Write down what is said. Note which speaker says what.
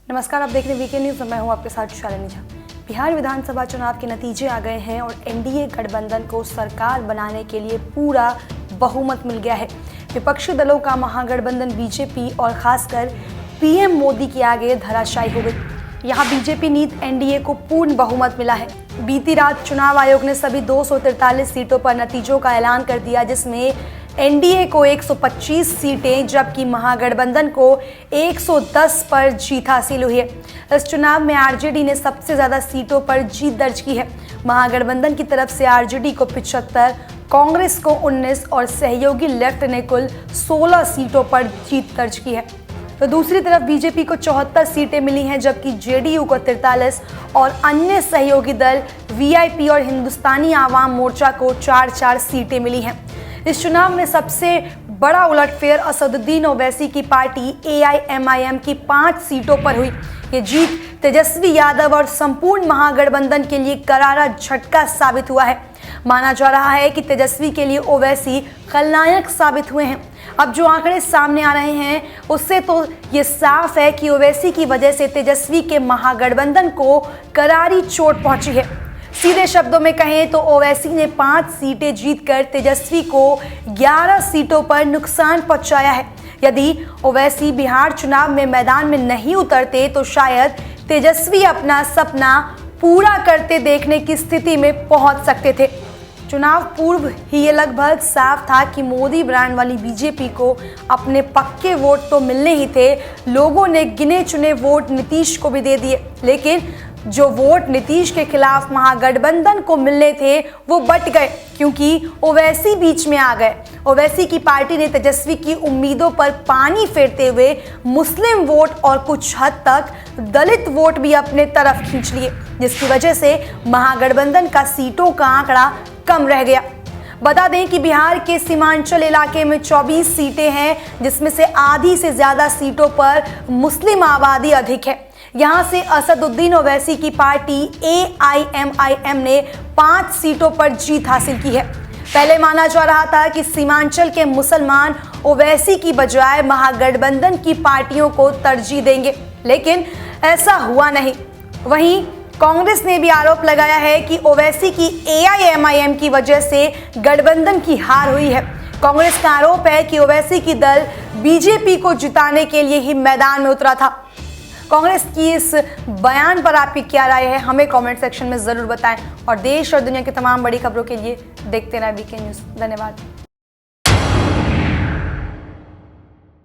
Speaker 1: नमस्कार, आप देख रहे हैं वीके न्यूज़ और मैं हूं आपके साथ शालिनी झा। बिहार विधानसभा चुनाव के नतीजे आ गए हैं और एनडीए गठबंधन को सरकार बनाने के लिए पूरा बहुमत मिल गया है। विपक्षी दलों का महागठबंधन बीजेपी और खासकर पीएम मोदी के आगे धराशायी हो गई। यहाँ बीजेपी नीत एनडीए को पूर्ण बहुमत मिला है। बीती रात चुनाव आयोग ने सभी 243 सीटों पर नतीजों का ऐलान कर दिया, जिसमें एनडीए को 125 सीटें जबकि महागठबंधन को 110 पर जीत हासिल हुई है। इस चुनाव में आरजेडी ने सबसे ज़्यादा सीटों पर जीत दर्ज की है। महागठबंधन की तरफ से आरजेडी को 75, कांग्रेस को 19 और सहयोगी लेफ्ट ने कुल 16 सीटों पर जीत दर्ज की है। तो दूसरी तरफ बीजेपी को 74 सीटें मिली हैं, जबकि जेडीयू को 43 और अन्य सहयोगी दल वीआईपी और हिंदुस्तानी आवाम मोर्चा को 4-4 सीटें मिली हैं। इस चुनाव में सबसे बड़ा उलटफेर असदुद्दीन ओवैसी की पार्टी एआईएमआईएम की 5 सीटों पर हुई। ये जीत तेजस्वी यादव और संपूर्ण महागठबंधन के लिए करारा झटका साबित हुआ है। माना जा रहा है कि तेजस्वी के लिए ओवैसी खलनायक साबित हुए हैं। अब जो आंकड़े सामने आ रहे हैं उससे तो ये साफ है कि ओवैसी की वजह से तेजस्वी के महागठबंधन को करारी चोट पहुंची है। सीधे शब्दों में कहें तो ओवैसी ने 5 सीटें जीतकर तेजस्वी को 11 सीटों पर नुकसान पहुंचाया है। यदि ओवैसी बिहार चुनाव में मैदान में नहीं उतरते तो शायद तेजस्वी अपना सपना पूरा करते देखने की स्थिति में पहुंच सकते थे। चुनाव पूर्व ही ये लगभग साफ था कि मोदी ब्रांड वाली बीजेपी को अपने पक्के वोट तो मिलने ही थे। लोगों ने गिने चुने वोट नीतीश को भी दे दिए, लेकिन जो वोट नीतीश के खिलाफ महागठबंधन को मिलने थे वो बट गए, क्योंकि ओवैसी बीच में आ गए। ओवैसी की पार्टी ने तेजस्वी की उम्मीदों पर पानी फेरते हुए मुस्लिम वोट और कुछ हद तक दलित वोट भी अपने तरफ खींच लिए, जिसकी वजह से महागठबंधन का सीटों का आंकड़ा कम रह गया। बता दें कि बिहार के सीमांचल इलाके में 24 सीटें हैं, जिसमें से आधी से ज़्यादा सीटों पर मुस्लिम आबादी अधिक है। यहाँ से असदुद्दीन ओवैसी की पार्टी एआईएमआईएम ने 5 सीटों पर जीत हासिल की है। पहले माना जा रहा था कि सीमांचल के मुसलमान ओवैसी की बजाय महागठबंधन की पार्टियों को तरजीह देंगे, लेकिन ऐसा हुआ नहीं। वहीं कांग्रेस ने भी आरोप लगाया है कि ओवैसी की एआईएमआईएम की वजह से गठबंधन की हार हुई है। कांग्रेस का आरोप है कि ओवैसी की दल बीजेपी को जिताने के लिए ही मैदान में उतरा था। कांग्रेस की इस बयान पर आपकी क्या राय है, हमें कमेंट सेक्शन में ज़रूर बताएं और देश और दुनिया की तमाम बड़ी खबरों के लिए देखते रहें वीके न्यूज़। धन्यवाद।